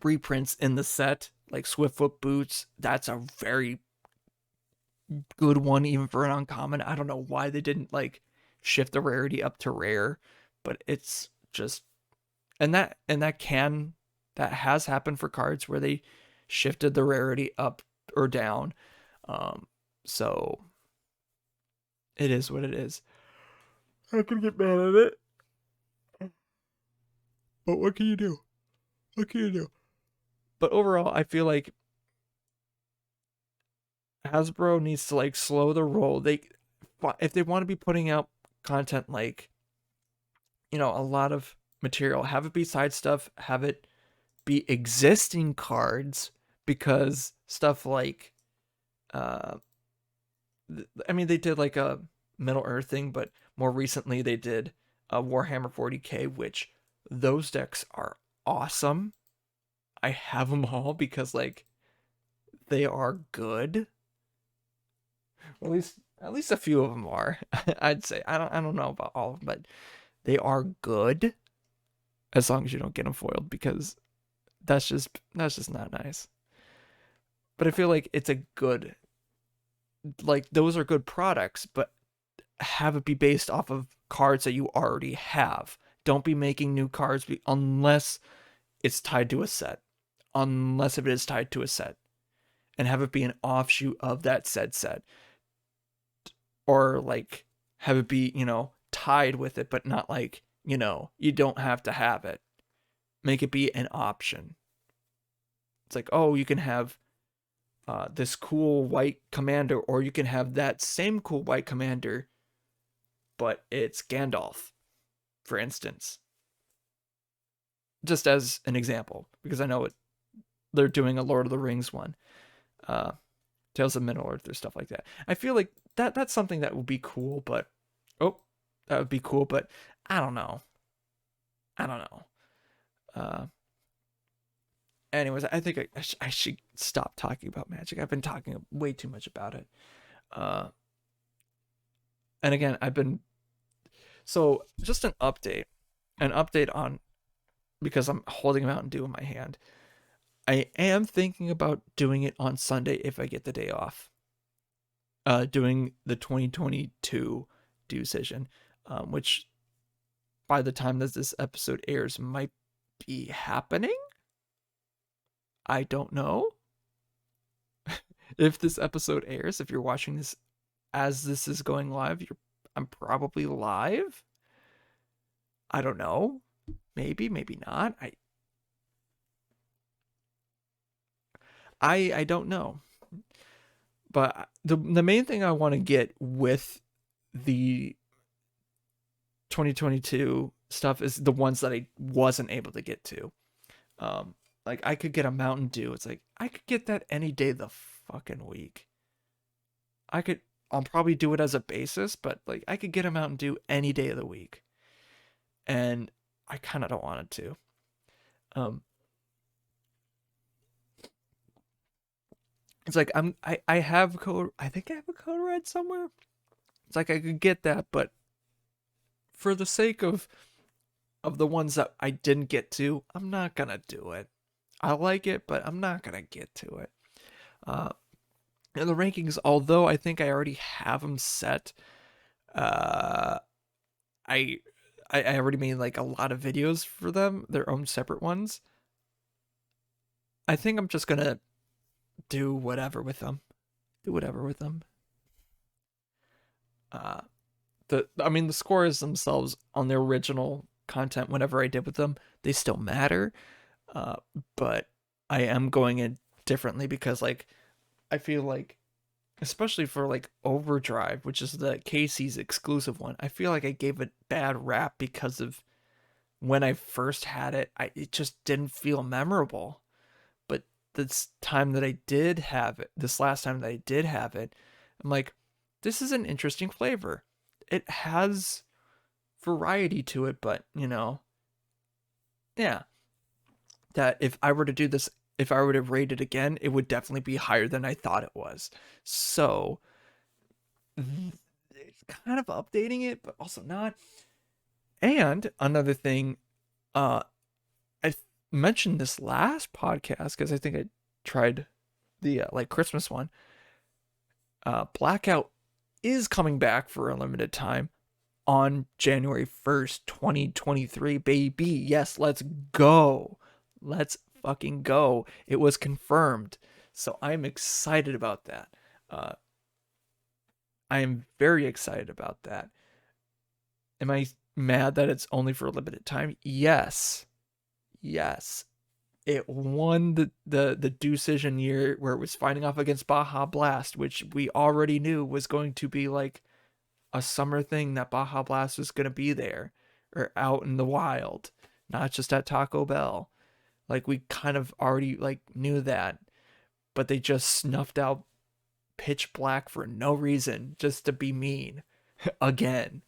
reprints in the set, like Swiftfoot boots. That's a very good one, even for an uncommon. I don't know why they didn't like shift the rarity up to rare, but it's just, that has happened for cards where they shifted the rarity up or down. Um, so it is what it is. I can get mad at it, but what can you do? What can you do? But overall, I feel like Hasbro needs to like slow the roll. If they want to be putting out content like, a lot of material, have it be side stuff, have it be existing cards, because stuff like uh I mean, they did like a Middle Earth thing, but more recently they did a Warhammer 40K, which those decks are awesome. I have them all because like they are good. At least a few of them are. I'd say I don't know about all of them, but they are good as long as you don't get them foiled, because that's just not nice. But I feel like it's a good, like those are good products, but have it be based off of cards that you already have. Don't be making new cards unless it's tied to a set. Unless if it is tied to a set, and have it be an offshoot of that said set, or like have it be, tied with it, but not like, you don't have to have it. Make it be an option. It's like, oh, you can have this cool white commander, or you can have that same cool white commander, but it's Gandalf, for instance. Just as an example, because I know they're doing a Lord of the Rings one, uh, Tales of Middle Earth or stuff like that. I feel like that's something that would be cool, but oh, that would be cool, but I don't know. I don't know. Uh, Anyways, I think I should stop talking about Magic. I've been talking way too much about it. Uh, and again, I've been, so just an update on because I'm holding Mountain Dew in my hand. I am thinking about doing it on Sunday if I get the day off. Doing the 2022 decision, which by the time that this episode airs might be happening. I don't know if this episode airs. If you're watching this as this is going live, I'm probably live. I don't know. Maybe, maybe not. I don't know. But the main thing I want to get with the 2022 stuff is the ones that I wasn't able to get to. Like I could get a Mountain Dew. It's like I could get that any day of the fucking week. I could. I'll probably do it as a basis, but like I could get a Mountain Dew any day of the week, and I kind of don't want it to. Um, it's like I have code. I think I have a code red somewhere. It's like I could get that, but for the sake of the ones that I didn't get to, I'm not gonna do it. I like it, but I'm not gonna get to it. Uh, and the rankings, although I think I already have them set, uh, I I already made like a lot of videos for them, their own separate ones. I think I'm just gonna do whatever with them. Do whatever with them. Uh, the scores themselves on their original content, whenever I did with them, they still matter. Uh, but I am going in differently because like I feel like, especially for like Overdrive, which is the Casey's exclusive one, I feel like I gave it bad rap because of when I first had it. It just didn't feel memorable. But this last time that I did have it, I'm like, this is an interesting flavor. It has variety to it, but yeah, that if I were to rate it again, it would definitely be higher than I thought it was. So it's kind of updating it, but also not. And another thing, uh, I mentioned this last podcast because I think I tried the like Christmas one. Blackout is coming back for a limited time on January 1st, 2023, baby. Yes, let's go. Let's fucking go. It was confirmed. So I'm excited about that. Uh, I am very excited about that. Am I mad that it's only for a limited time? Yes. Yes. It won the decision year where it was fighting off against Baja Blast, which we already knew was going to be like a summer thing, that Baja Blast was going to be there or out in the wild, not just at Taco Bell. Like we kind of already like knew that, but they just snuffed out Pitch Black for no reason, just to be mean again.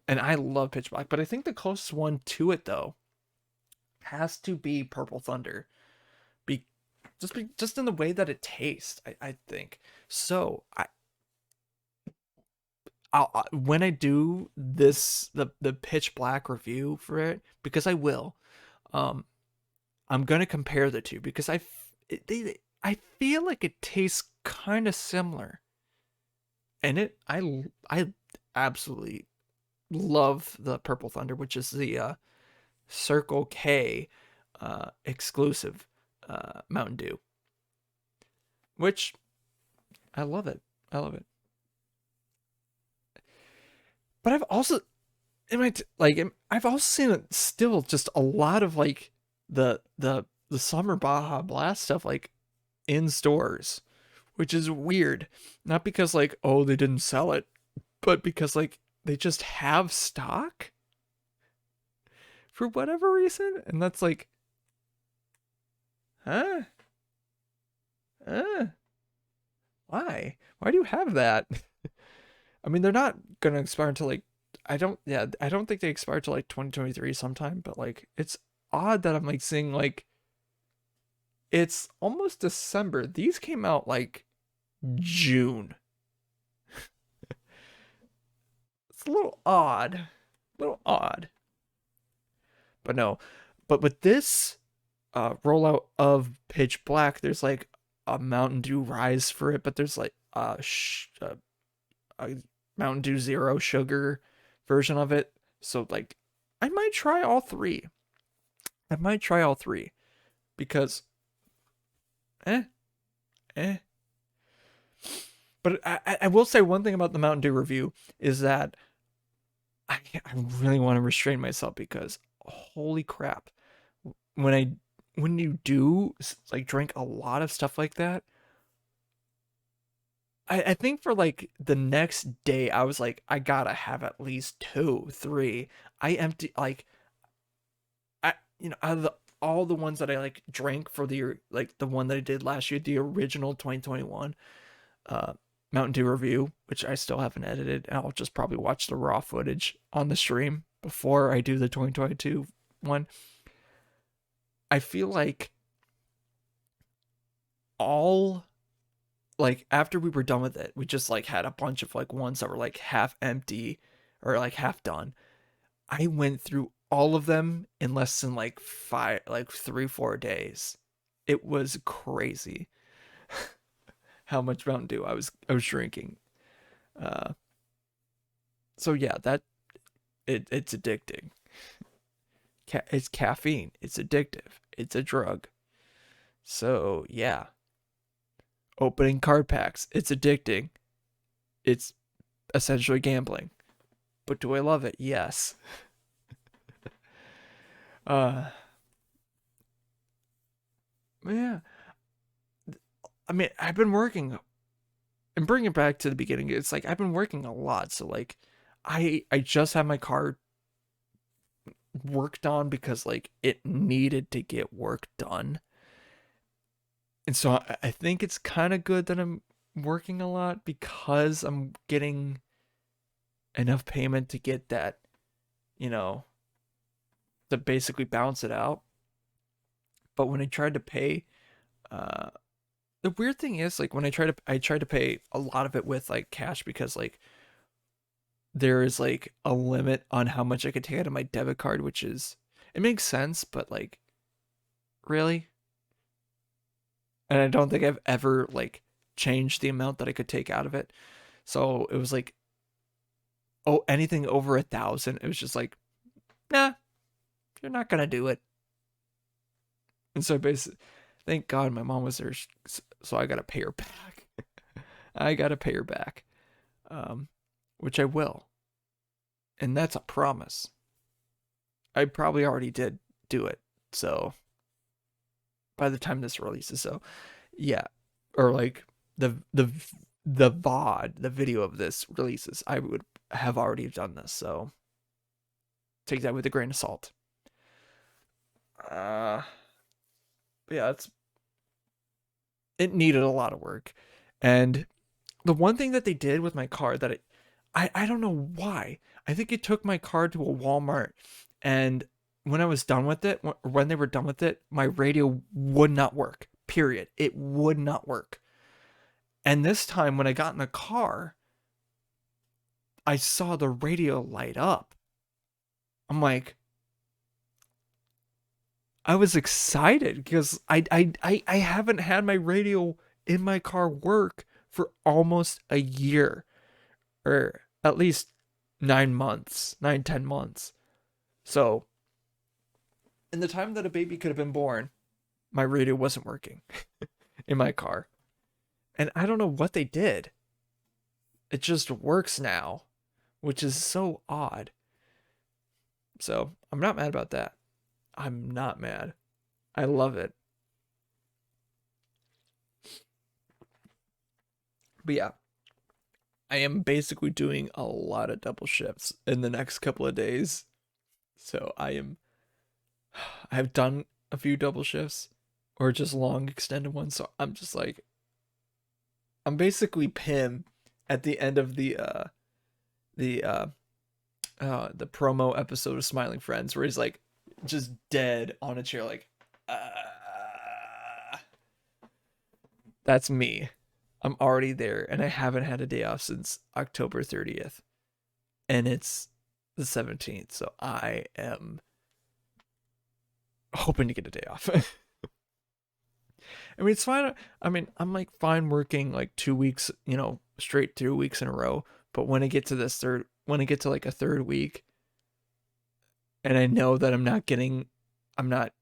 And I love Pitch Black, but I think the closest one to it though has to be Purple Thunder. Just in the way that it tastes, I think. So when I do the Pitch Black review for it, because I will, um, I'm gonna compare the two because I feel like it tastes kind of similar, and I absolutely love the Purple Thunder, which is the Circle K exclusive Mountain Dew, which I love it. I love it. But I've also I've also seen it still just a lot of like the summer Baja Blast stuff like in stores, which is weird. Not because like oh they didn't sell it, but because like they just have stock for whatever reason, and that's like, huh? Uh, why? Why do you have that? I mean, they're not gonna expire until like I don't think they expire till like 2023 sometime, but like it's odd that I'm like seeing like it's almost December. These came out like June. It's a little odd. A little odd. But no, but with this rollout of Pitch Black, there's like a Mountain Dew Rise for it, but there's like a Mountain Dew Zero Sugar version of it. So like, I might try all three. I might try all three because eh eh. But I will say one thing about the Mountain Dew review is that I really want to restrain myself because holy crap, when I when you do like drink a lot of stuff like that, I think for like the next day I was like I gotta have at least two, three. I empty like I out of all the ones that I like drank for the like the one that I did last year, the original 2021 uh Mountain Dew review, which I still haven't edited, and I'll just probably watch the raw footage on the stream before I do the 2022 one. I feel like all like after we were done with it, we just like had a bunch of like ones that were like half empty or like half done. I went through all of them in less than like five, like 3, 4 days. It was crazy how much Mountain Dew I was drinking. Uh, so yeah, that it's addicting. It's caffeine. It's addictive. It's a drug. So yeah, opening card packs. It's addicting. It's essentially gambling. But do I love it? Yes. Uh, yeah. I mean, I've been working and bring it back to the beginning. It's like I've been working a lot, so like, I just had my car worked on because like it needed to get work done, and so I think it's kind of good that I'm working a lot because I'm getting enough payment to get that, you know, to basically balance it out. But when I tried to pay, uh, the weird thing is like when I tried to pay a lot of it with like cash because like there is like a limit on how much I could take out of my debit card, which is it makes sense, but like really? And I don't think I've ever like changed the amount that I could take out of it. So it was like, oh, anything over 1,000, it was just like, nah, you're not gonna do it. And so basically, thank God my mom was there, so I gotta pay her back. I gotta pay her back, um, which I will, and that's a promise. I probably already did do it, so by the time this releases. So yeah, or like the the VOD, the video of this releases, I would have already done this. So take that with a grain of salt. Uh yeah, it needed a lot of work. And the one thing that they did with my car that I don't know why. I think it took my car to a Walmart, and when I was done with it, when they were done with it, my radio would not work. Period. It would not work. And this time when I got in the car, I saw the radio light up. I'm like, I was excited because I haven't had my radio in my car work for almost a year, or at least 9 months, 9, 10 months. So in the time that a baby could have been born, my radio wasn't working in my car. And I don't know what they did. It just works now, which is so odd. So I'm not mad about that. I'm not mad. I love it. But yeah, I am basically doing a lot of double shifts in the next couple of days. So I have done a few double shifts or just long extended ones. So I'm just like, I'm basically Pim at the end of the the promo episode of Smiling Friends where he's like just dead on a chair like that's me. I'm already there and I haven't had a day off since October 30th and it's the 17th. So I am hoping to get a day off. I mean, it's fine. I mean, I'm like fine working like 2 weeks, straight 2 weeks in a row. But when I get to like a third week, and I know that I'm not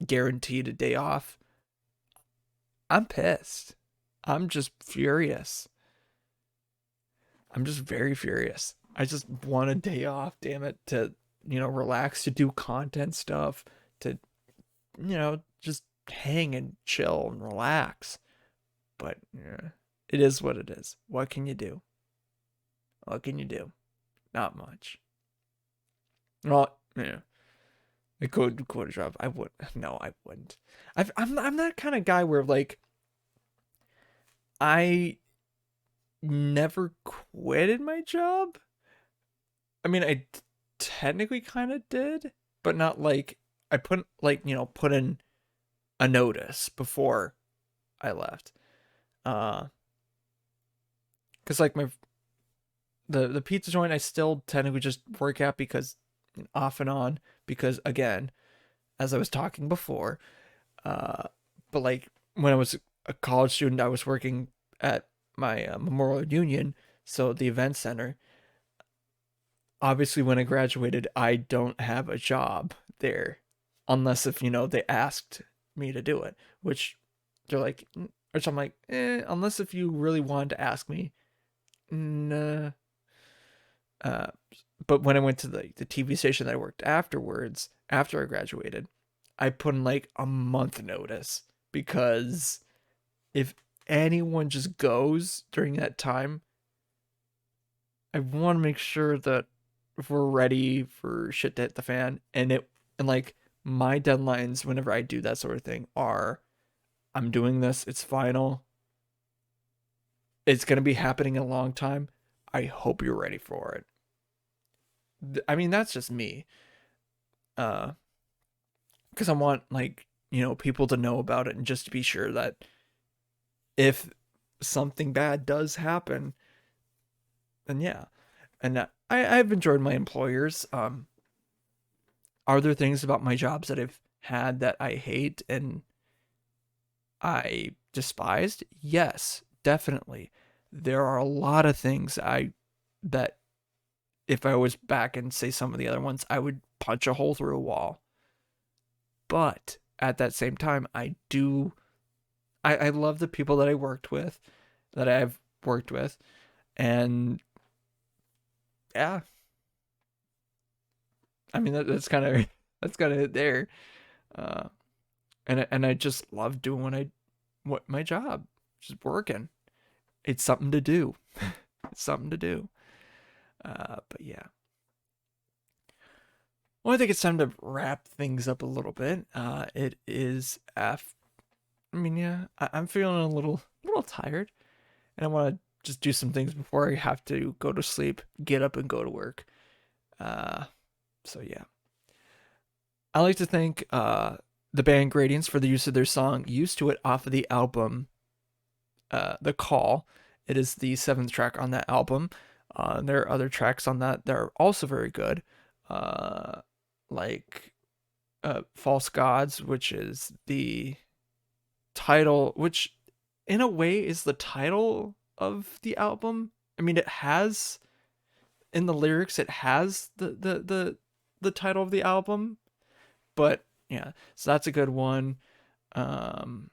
guaranteed a day off, I'm pissed. I'm just furious. I'm just very furious. I just want a day off, damn it, to, relax, to do content stuff, to, just hang and chill and relax. But yeah, it is what it is. What can you do? What can you do? Not much. Well, yeah. I could quit a job. I would. No, I wouldn't. I'm that kind of guy where like I never quitted my job. I mean, I technically kind of did, but not like I put in a notice before I left. Uh, cause like the pizza joint I still technically just work at because off and on because again, as I was talking before, uh, but like when I was a college student, I was working at my Memorial Union, so the event center. Obviously, when I graduated, I don't have a job there, unless if they asked me to do it, which they're like, which I'm like, unless if you really wanted to ask me, nah. Uh, but when I went to the TV station that I worked afterwards, after I graduated, I put in like a month notice because if anyone just goes during that time, I want to make sure that if we're ready for shit to hit the fan, and like my deadlines whenever I do that sort of thing are I'm doing this, it's final. It's going to be happening in a long time. I hope you're ready for it. I mean, that's just me. Uh because I want like, people to know about it and just to be sure that if something bad does happen, then yeah. And I've enjoyed my employers. Are there things about my jobs that I've had that I hate and I despised? Yes, definitely. There are a lot of things that if I was back and say some of the other ones, I would punch a hole through a wall. But at that same time, I love the people that I worked with, that I've worked with, and yeah, I mean that's kind of that's kind of it there. Uh, and I just love doing what my job, just working. It's something to do. It's something to do. But yeah. Well, I think it's time to wrap things up a little bit. It is I mean, yeah, I'm feeling a little tired, and I want to just do some things before I have to go to sleep, get up, and go to work. Uh, so yeah, I like to thank the band Gradients for the use of their song "Used to It" off of the album "The Call." It is the seventh track on that album. There are other tracks on that that are also very good, uh, like "False Gods," which is the title, which in a way is the title of the album. I mean, it has in the lyrics, it has the title of the album, but yeah, so that's a good one. Um,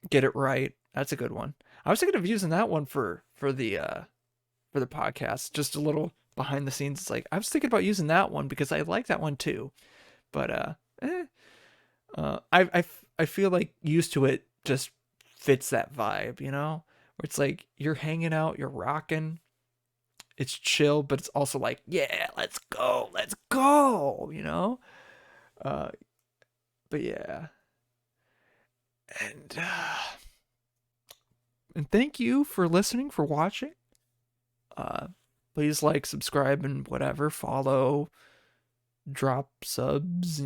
Get It Right, that's a good one. I was thinking of using that one for the podcast, just a little behind the scenes. It's like I was thinking about using that one because I like that one too, but eh, I feel like Used to It just fits that vibe, where it's like you're hanging out, you're rocking, it's chill, but it's also like, yeah, let's go. Uh, but yeah, and and thank you for listening, for watching. Uh, Please like, subscribe, and whatever, follow, drop subs,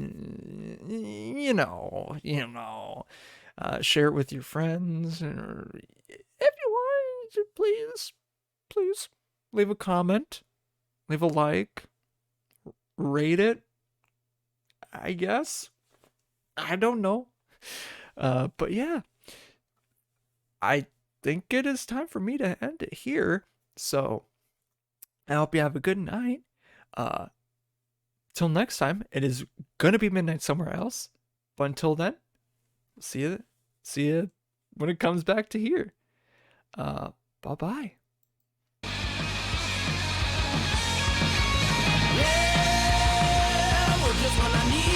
share it with your friends, or if you want, please leave a comment, leave a like, rate it, I guess. I don't know. But yeah, I think it is time for me to end it here. So I hope you have a good night. Uh, till next time, it is gonna be midnight somewhere else. But until then, see you. See you when it comes back to here. Uh, bye bye. Yeah, we're just what I need.